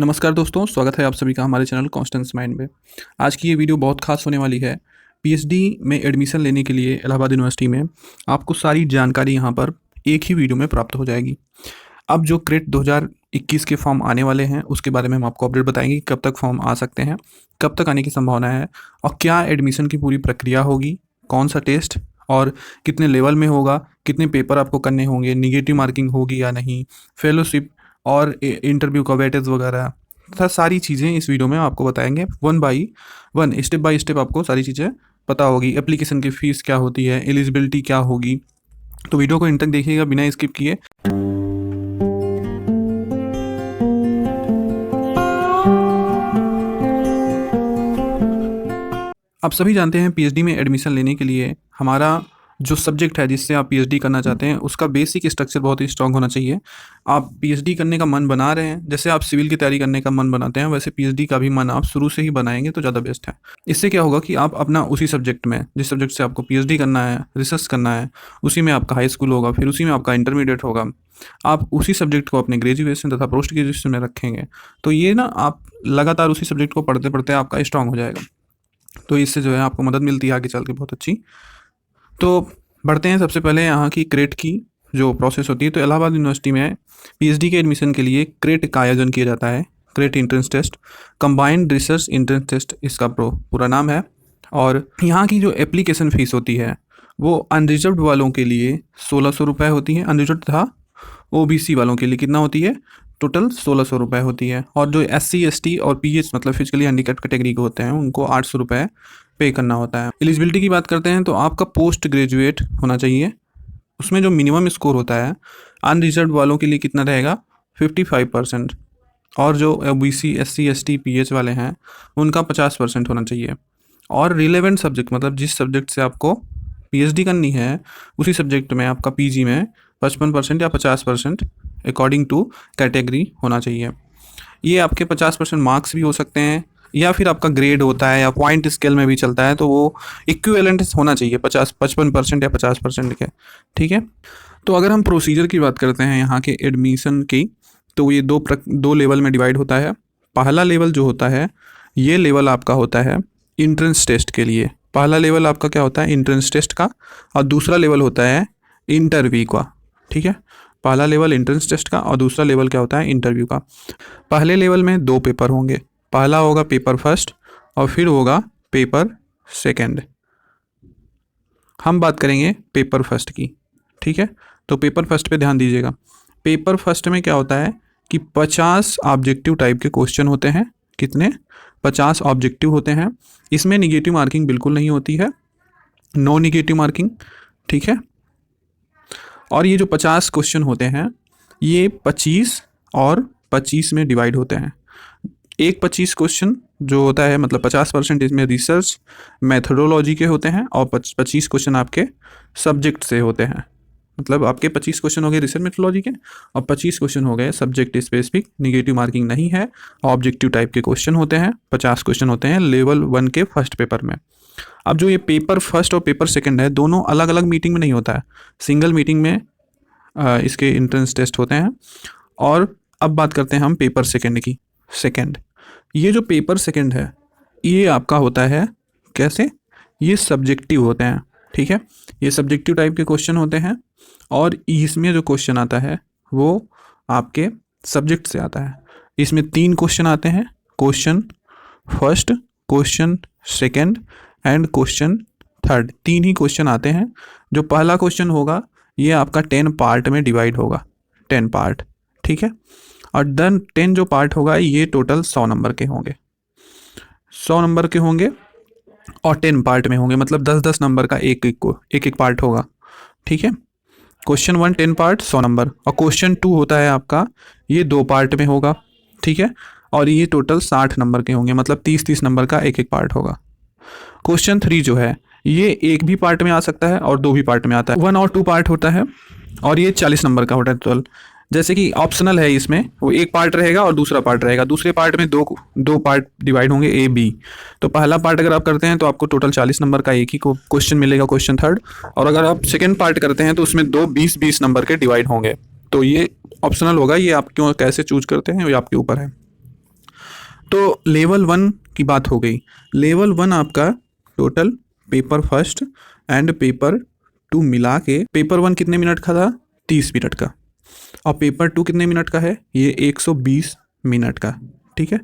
नमस्कार दोस्तों, स्वागत है आप सभी का हमारे चैनल कॉन्स्टेंस माइंड में। आज की ये वीडियो बहुत खास होने वाली है। पीएचडी में एडमिशन लेने के लिए इलाहाबाद यूनिवर्सिटी में आपको सारी जानकारी यहाँ पर एक ही वीडियो में प्राप्त हो जाएगी। अब जो क्रेट 2021 के फॉर्म आने वाले हैं उसके बारे में हम आपको अपडेट बताएंगे कि कब तक फॉर्म आ सकते हैं, कब तक आने की संभावना है और क्या एडमिशन की पूरी प्रक्रिया होगी, कौन सा टेस्ट और कितने लेवल में होगा, कितने पेपर आपको करने होंगे, निगेटिव मार्किंग होगी या नहीं, फेलोशिप और इंटरव्यू का वेटेज वगैरह तथा सारी चीज़ें इस वीडियो में आपको बताएंगे। One by one, step by step आपको सारी चीज़ें पता होगी। एप्लीकेशन की फ़ीस क्या होती है, एलिजिबिलिटी क्या होगी। तो वीडियो को इन तक देखिएगा बिना स्किप किए। आप सभी जानते हैं पीएचडी में एडमिशन लेने के लिए हमारा जो सब्जेक्ट है जिससे आप पीएचडी करना चाहते हैं उसका बेसिक स्ट्रक्चर बहुत ही स्ट्रांग होना चाहिए। आप पीएचडी करने का मन बना रहे हैं, जैसे आप सिविल की तैयारी करने का मन बनाते हैं वैसे पीएचडी का भी मन आप शुरू से ही बनाएंगे तो ज़्यादा बेस्ट है। इससे क्या होगा कि आप अपना उसी सब्जेक्ट में, जिस सब्जेक्ट से आपको पीएचडी करना है, रिसर्च करना है, उसी में आपका हाई स्कूल होगा, फिर उसी में आपका इंटरमीडिएट होगा। आप उसी सब्जेक्ट को अपने ग्रेजुएशन तथा पोस्ट ग्रेजुएशन में रखेंगे तो ये ना आप लगातार उसी सब्जेक्ट को पढ़ते पढ़ते आपका स्ट्रांग हो जाएगा। तो इससे जो है आपको मदद मिलती है आगे चल के बहुत अच्छी। तो बढ़ते हैं सबसे पहले यहाँ की क्रेट की जो प्रोसेस होती है। तो इलाहाबाद यूनिवर्सिटी में पीएचडी के एडमिशन के लिए क्रेट का आयोजन किया जाता है। CRET entrance test, combined research entrance test इसका पूरा नाम है। और यहाँ की जो एप्लीकेशन फ़ीस होती है वो अनरिजर्व्ड वालों के लिए 1600 रुपये होती है। अनरिजर्व्ड तथा ओबीसी वालों के लिए कितना होती है? टोटल 1600 रुपये होती है। और जो एससी एसटी और पीएच मतलब फिजिकली हैंडीकैप्ड कैटेगरी के होते हैं उनको 800 रुपये पे करना होता है। एलिजिबिलिटी की बात करते हैं तो आपका पोस्ट ग्रेजुएट होना चाहिए। उसमें जो मिनिमम स्कोर होता है अनरिजर्व्ड वालों के लिए कितना रहेगा? 55%। और जो ओबीसी एससी एसटी पीएच वाले हैं उनका 50% होना चाहिए। और रिलेवेंट सब्जेक्ट मतलब जिस सब्जेक्ट से आपको पीएचडी करनी है उसी सब्जेक्ट में आपका पीजी में 55% या 50% अकॉर्डिंग टू कैटेगरी होना चाहिए। ये आपके 50% मार्क्स भी हो सकते हैं या फिर आपका ग्रेड होता है या पॉइंट स्केल में भी चलता है, तो वो इक्विवेलेंट होना चाहिए 55% या 50% के। ठीक है। तो अगर हम प्रोसीजर की बात करते हैं यहाँ के एडमिशन की तो ये दो लेवल में डिवाइड होता है। पहला लेवल जो होता है ये लेवल आपका होता है इंट्रेंस टेस्ट के लिए। पहला लेवल आपका क्या होता है? इंट्रेंस टेस्ट का। और दूसरा लेवल होता है इंटरव्यू का। ठीक है। पहला लेवल इंट्रेंस टेस्ट का और दूसरा लेवल क्या होता है? इंटरव्यू का। पहले लेवल में 2 पेपर होंगे। पहला होगा पेपर फर्स्ट और फिर होगा पेपर सेकंड। हम बात करेंगे पेपर फर्स्ट की। ठीक है। तो पेपर फर्स्ट पे ध्यान दीजिएगा। पेपर फर्स्ट में क्या होता है कि 50 ऑब्जेक्टिव टाइप के क्वेश्चन होते हैं। कितने? 50 ऑब्जेक्टिव होते हैं। इसमें निगेटिव मार्किंग बिल्कुल नहीं होती है, नो निगेटिव मार्किंग। ठीक है। और ये जो 50 क्वेश्चन होते हैं ये 25 और 25 में डिवाइड होते हैं। एक 25 क्वेश्चन जो होता है मतलब 50% इसमें रिसर्च मेथोडोलॉजी के होते हैं और 25 क्वेश्चन आपके सब्जेक्ट से होते हैं। मतलब आपके 25 क्वेश्चन हो गए रिसर्च मेथोडोलॉजी के और 25 क्वेश्चन हो गए सब्जेक्ट स्पेसिफिक। निगेटिव मार्किंग नहीं है, ऑब्जेक्टिव टाइप के क्वेश्चन होते हैं। 50 क्वेश्चन होते हैं लेवल 1 के फर्स्ट पेपर में। अब जो ये पेपर फर्स्ट और पेपर सेकंड है दोनों अलग अलग मीटिंग में नहीं होता है, सिंगल मीटिंग में इसके एंट्रेंस टेस्ट होते हैं। और अब बात करते हैं हम पेपर सेकंड की। सेकंड, ये जो पेपर सेकंड है ये आपका होता है कैसे? ये सब्जेक्टिव होते हैं। ठीक है। ये सब्जेक्टिव टाइप के क्वेश्चन होते हैं और इसमें जो क्वेश्चन आता है वो आपके सब्जेक्ट से आता है। इसमें 3 क्वेश्चन आते हैं। Question first, question second and question third. 3 he question आते हैं। जो पहला क्वेश्चन होगा ये आपका 10 पार्ट में डिवाइड होगा, 10 पार्ट। ठीक है। और देन 10 जो पार्ट होगा ये टोटल 100 नंबर के होंगे। 100 नंबर के होंगे और 10 पार्ट में होंगे, मतलब 10-10 नंबर का एक पार्ट होगा। ठीक है। क्वेश्चन 1 10 पार्ट 100 नंबर और क्वेश्चन 2 होता है आपका ये 2 पार्ट में होगा। ठीक है। और ये टोटल 60 नंबर के होंगे, मतलब 30-30 नंबर का एक पार्ट होगा। क्वेश्चन 3 जो है ये एक भी पार्ट में आ सकता है और 2 भी पार्ट में आता है। 1 और 2 पार्ट होता है और ये 40 नंबर का होता है टोटल। जैसे कि ऑप्शनल है, इसमें वो एक पार्ट रहेगा और दूसरा पार्ट रहेगा। दूसरे पार्ट में दो पार्ट डिवाइड होंगे ए बी। तो पहला पार्ट अगर आप करते हैं तो आपको टोटल 40 नंबर का एक ही क्वेश्चन मिलेगा, क्वेश्चन थर्ड। और अगर आप सेकेंड पार्ट करते हैं तो उसमें 20-20 नंबर के डिवाइड होंगे। तो ये ऑप्शनल होगा, ये आप क्यों कैसे चूज करते हैं ये आपके ऊपर है। तो लेवल 1 की बात हो गई। लेवल 1 आपका total paper first and paper 2 मिला के, पेपर 1 कितने मिनट का था? 30 मिनट का। और पेपर 2 कितने मिनट का है? ये 120 मिनट का। ठीक है,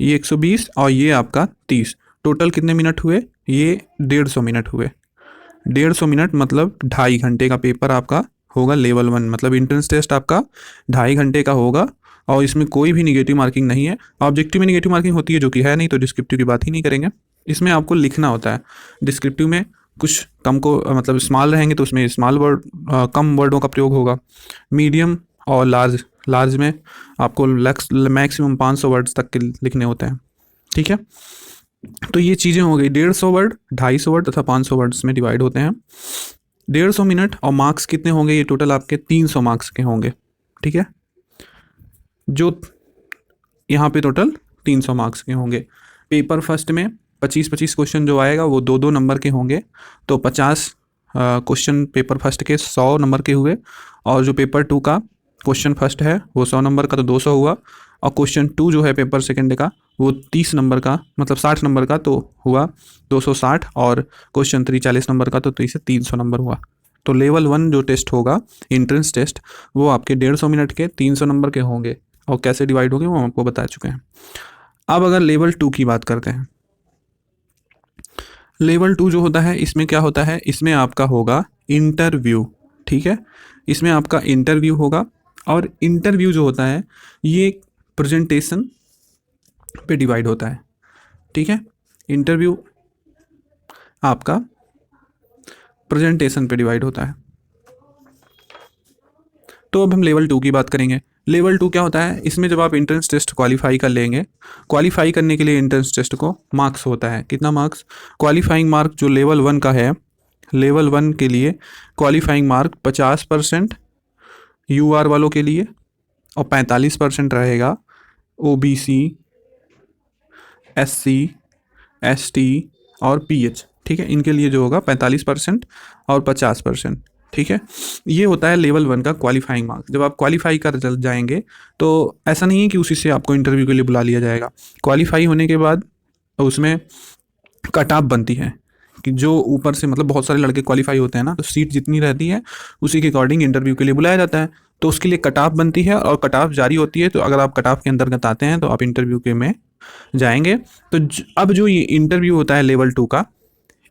ये 120 और ये आपका 30, टोटल कितने मिनट हुए? ये 150 मिनट हुए। 150 मिनट मतलब 2.5 घंटे का पेपर आपका होगा लेवल 1, मतलब इंट्रेंस टेस्ट आपका 2.5 घंटे का होगा। और इसमें कोई भी निगेटिव मार्किंग नहीं है। ऑब्जेक्टिव में निगेटिव मार्किंग होती है, जो कि है नहीं, तो डिस्क्रिप्टिव की बात ही नहीं करेंगे। इसमें आपको लिखना होता है। डिस्क्रिप्टिव में कुछ कम को मतलब स्मॉल रहेंगे तो उसमें स्मॉल वर्ड, कम वर्डों का प्रयोग होगा। मीडियम और लार्ज में आपको मैक्सिमम 500 वर्ड्स तक के लिखने होते हैं। ठीक है, तो ये चीज़ें हो गई। 150 वर्ड, 250 वर्ड तथा 500 वर्ड्स में डिवाइड होते हैं। 150 मिनट और मार्क्स कितने होंगे? ये टोटल आपके 300 मार्क्स के होंगे। ठीक है, जो यहाँ पे टोटल 300 मार्क्स के होंगे। पेपर फर्स्ट में 25-25 क्वेश्चन जो आएगा वो 2-2 नंबर के होंगे, तो 50 क्वेश्चन पेपर फर्स्ट के 100 नंबर के हुए। और जो पेपर 2 का क्वेश्चन फर्स्ट है वो 100 नंबर का, तो 200 हुआ। और क्वेश्चन 2 जो है पेपर सेकंड का वो 30 नंबर का, मतलब 60 नंबर का, तो हुआ 260। और क्वेश्चन 3 40 नंबर का, तो इसे 300 नंबर हुआ। तो लेवल 1 जो टेस्ट होगा एंट्रेंस टेस्ट, वो आपके 150 मिनट के 300 नंबर के होंगे। और कैसे डिवाइड होंगे वो हम आपको बता चुके हैं। अब अगर लेवल 2 की बात करते हैं, लेवल 2 जो होता है इसमें क्या होता है? इसमें आपका होगा इंटरव्यू। ठीक है, इसमें आपका इंटरव्यू होगा। और इंटरव्यू जो होता है ये प्रेजेंटेशन पे डिवाइड होता है। ठीक है, इंटरव्यू आपका प्रेजेंटेशन पे डिवाइड होता है। तो अब हम लेवल 2 की बात करेंगे। लेवल 2 क्या होता है? इसमें जब आप एंट्रेंस टेस्ट क्वालिफाई कर लेंगे, क्वालिफाई करने के लिए एंट्रेंस टेस्ट को मार्क्स होता है। कितना मार्क्स? क्वालिफाइंग मार्क जो लेवल 1 का है, लेवल 1 के लिए क्वालिफाइंग मार्क 50% यूआर वालों के लिए और 45% रहेगा ओबीसी, एससी, एसटी और पीएच। ठीक है, इनके लिए जो होगा 45% और 50%। ठीक है, ये होता है लेवल 1 का क्वालिफाइंग मार्क। जब आप क्वालिफाई कर जाएंगे तो ऐसा नहीं है कि उसी से आपको इंटरव्यू के लिए बुला लिया जाएगा। क्वालिफाई होने के बाद उसमें कट ऑफ बनती है कि जो ऊपर से, मतलब बहुत सारे लड़के क्वालिफाई होते हैं ना, तो सीट जितनी रहती है उसी के अकॉर्डिंग इंटरव्यू के लिए बुलाया जाता है। तो उसके लिए कट ऑफ बनती है और कट ऑफ जारी होती है। तो अगर आप कट ऑफ के अंतर्गत आते हैं तो आप इंटरव्यू के में जाएंगे। तो अब जो ये इंटरव्यू होता है लेवल 2 का,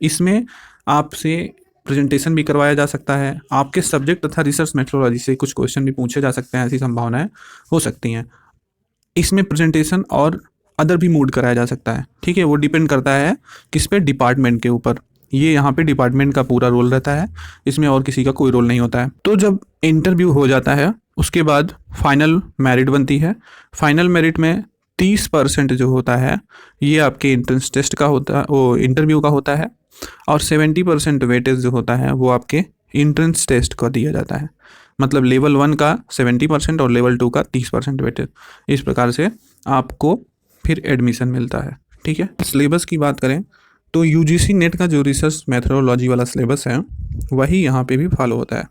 इसमें आपसे प्रेजेंटेशन भी करवाया जा सकता है। आपके सब्जेक्ट तथा रिसर्च मेथोडोलॉजी से कुछ क्वेश्चन भी पूछे जा सकते हैं, ऐसी संभावनाएं हो सकती हैं। इसमें प्रेजेंटेशन और अदर भी मूड कराया जा सकता है। ठीक है, वो डिपेंड करता है किस पे? डिपार्टमेंट के ऊपर। ये यहाँ पे डिपार्टमेंट का पूरा रोल रहता है, इसमें और किसी का कोई रोल नहीं होता है। तो जब इंटरव्यू हो जाता है उसके बाद फाइनल मेरिट बनती है। फाइनल मेरिट में 30% जो होता है ये आपके एंट्रेंस टेस्ट का होता है, वो इंटरव्यू का होता है। और 70% वेटेज जो होता है वो आपके एंट्रेंस टेस्ट का दिया जाता है। मतलब लेवल 1 का 70% और लेवल 2 का 30% वेटेज। इस प्रकार से आपको फिर एडमिशन मिलता है। ठीक है, सिलेबस की बात करें तो यूजीसी नेट का जो रिसर्च मेथोडोलॉजी वाला सिलेबस है वही यहाँ पे भी फॉलो होता है।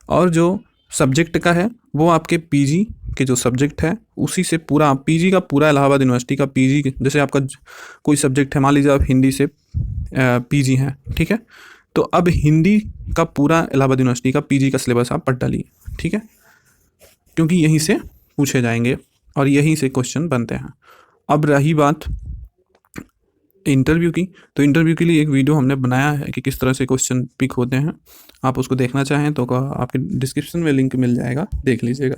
और जो सब्जेक्ट का है वो आपके पीजी के जो सब्जेक्ट है उसी से पूरा पीजी का, पूरा इलाहाबाद यूनिवर्सिटी का पीजी, जैसे आपका कोई सब्जेक्ट है, मान लीजिए आप हिंदी से पीजी हैं। ठीक है, तो अब हिंदी का पूरा इलाहाबाद यूनिवर्सिटी का पीजी का सिलेबस आप पढ़ डालिए। ठीक है, क्योंकि यहीं से पूछे जाएंगे और यहीं से क्वेश्चन बनते हैं। अब रही बात इंटरव्यू की, तो इंटरव्यू के लिए एक वीडियो हमने बनाया है कि किस तरह से क्वेश्चन पिक होते हैं। आप उसको देखना चाहें तो आपके डिस्क्रिप्शन में लिंक मिल जाएगा, देख लीजिएगा।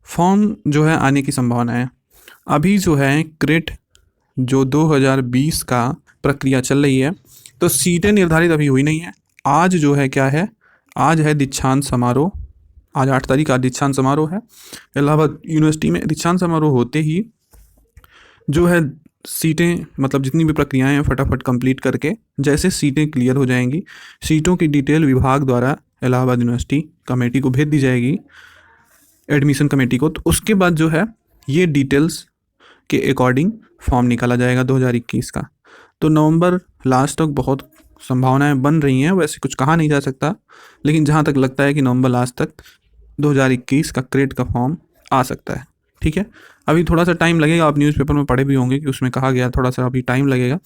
फॉर्म जो है आने की संभावना है। अभी जो है क्रेट जो 2020 का प्रक्रिया चल रही है, तो सीटें निर्धारित अभी हुई नहीं है। आज जो है क्या है, आज है दीक्षांत समारोह। आज 8 तारीख का दीक्षांत समारोह है इलाहाबाद यूनिवर्सिटी में। दीक्षांत समारोह होते ही जो है सीटें, मतलब जितनी भी प्रक्रियाएं हैं फटाफट कंप्लीट करके, जैसे सीटें क्लियर हो जाएंगी, सीटों की डिटेल विभाग द्वारा इलाहाबाद यूनिवर्सिटी कमेटी को भेज दी जाएगी, एडमिशन कमेटी को। तो उसके बाद जो है ये डिटेल्स के अकॉर्डिंग फॉर्म निकाला जाएगा 2021 का। तो नवंबर लास्ट तक बहुत संभावनाएं बन रही हैं। वैसे कुछ कहा नहीं जा सकता, लेकिन जहाँ तक लगता है कि नवंबर लास्ट तक 2021 का क्रेट का फॉर्म आ सकता है। ठीक है। अभी थोड़ा सा टाइम लगेगा, आप न्यूज़पेपर में पढ़े भी होंगे कि उसमें कहा गया थोड़ा सा अभी टाइम लगेगा,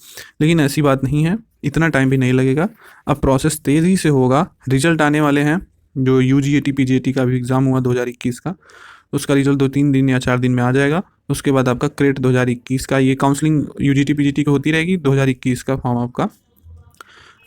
लेकिन ऐसी बात नहीं है, इतना टाइम भी नहीं लगेगा। अब प्रोसेस तेज़ी से होगा। रिजल्ट आने वाले हैं, जो UGAT PGAT का भी एग्ज़ाम हुआ 2021 का, उसका रिजल्ट 2-3 दिन या 4 दिन में आ जाएगा। उसके बाद आपका क्रेट 2021 का, ये काउंसलिंग UGT PGT की होती रहेगी, 2021 का फॉर्म आपका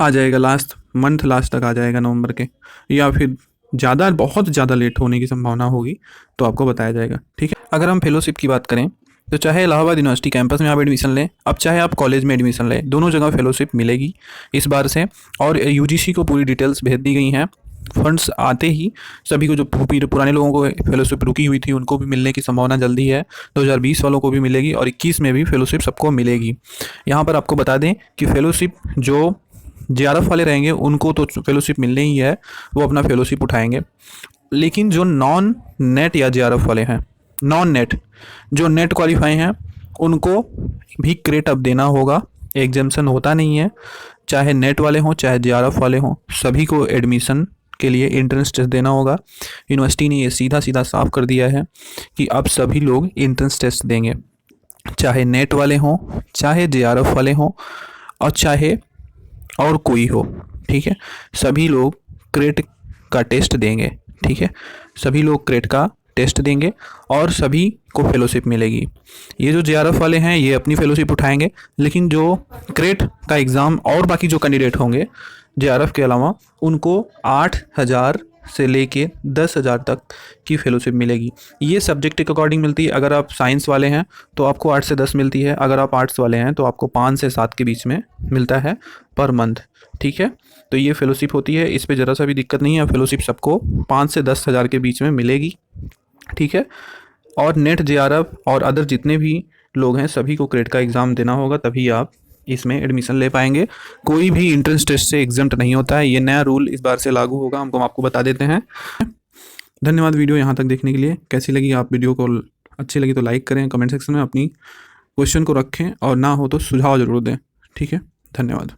आ जाएगा लास्ट मंथ, लास्ट तक आ जाएगा नवंबर के, या फिर ज़्यादा बहुत ज़्यादा लेट होने की संभावना होगी तो आपको बताया जाएगा, ठीक है। अगर हम फेलोशिप की बात करें तो चाहे इलाहाबाद यूनिवर्सिटी कैंपस में आप एडमिशन लें, अब चाहे आप कॉलेज में एडमिशन लें, दोनों जगह फेलोशिप मिलेगी इस बार से। और UGC को पूरी डिटेल्स भेज दी गई हैं। फंड्स आते ही सभी को, जो पुराने लोगों को फेलोशिप रुकी हुई थी उनको भी मिलने की संभावना जल्दी है। 2020 वालों को भी मिलेगी और 21 में भी फेलोशिप सबको मिलेगी। यहाँ पर आपको बता दें कि फेलोशिप जो JRF वाले रहेंगे उनको तो फेलोशिप मिलने ही है, वो अपना फेलोशिप उठाएंगे। लेकिन जो नॉन नेट या JRF वाले हैं, नॉन नेट जो नेट क्वालिफाई हैं, उनको भी क्रेट अब देना होगा। एग्जाम्शन होता नहीं है, चाहे नेट वाले हों चाहे JRF वाले हों, सभी को एडमिशन के लिए एंट्रेंस टेस्ट देना होगा। यूनिवर्सिटी ने ये सीधा सीधा साफ कर दिया है कि अब सभी लोग एंट्रेंस टेस्ट देंगे, चाहे नेट वाले हों, चाहे JRF वाले हों, और चाहे और कोई हो, ठीक है। सभी लोग क्रेट का टेस्ट देंगे, ठीक है। सभी लोग क्रेट का टेस्ट देंगे और सभी को फेलोशिप मिलेगी। ये जो JRF वाले हैं ये अपनी फेलोशिप उठाएंगे, लेकिन जो क्रेट का एग्ज़ाम और बाकी जो कैंडिडेट होंगे JRF के अलावा, उनको 8,000 से लेके 10,000 तक की फेलोशिप मिलेगी। ये सब्जेक्ट के अकॉर्डिंग मिलती है। अगर आप साइंस वाले हैं तो आपको 8 से 10 मिलती है, अगर आप आर्ट्स वाले हैं तो आपको 5 से 7 के बीच में मिलता है पर मंथ, ठीक है। तो ये फेलोशिप होती है, इस पे ज़रा सा भी दिक्कत नहीं है। फेलोशिप सबको 5 से 10,000 के बीच में मिलेगी, ठीक है। और नेट JRF और अदर जितने भी लोग हैं सभी को क्रेट का एग्ज़ाम देना होगा, तभी आप इसमें एडमिशन ले पाएंगे। कोई भी एंट्रेंस टेस्ट से एग्जम्प्ट नहीं होता है, ये नया रूल इस बार से लागू होगा, हम आपको बता देते हैं। धन्यवाद वीडियो यहाँ तक देखने के लिए। कैसी लगी आप वीडियो को, अच्छी लगी तो लाइक करें, कमेंट सेक्शन में अपनी क्वेश्चन को रखें और ना हो तो सुझाव ज़रूर दें, ठीक है। धन्यवाद।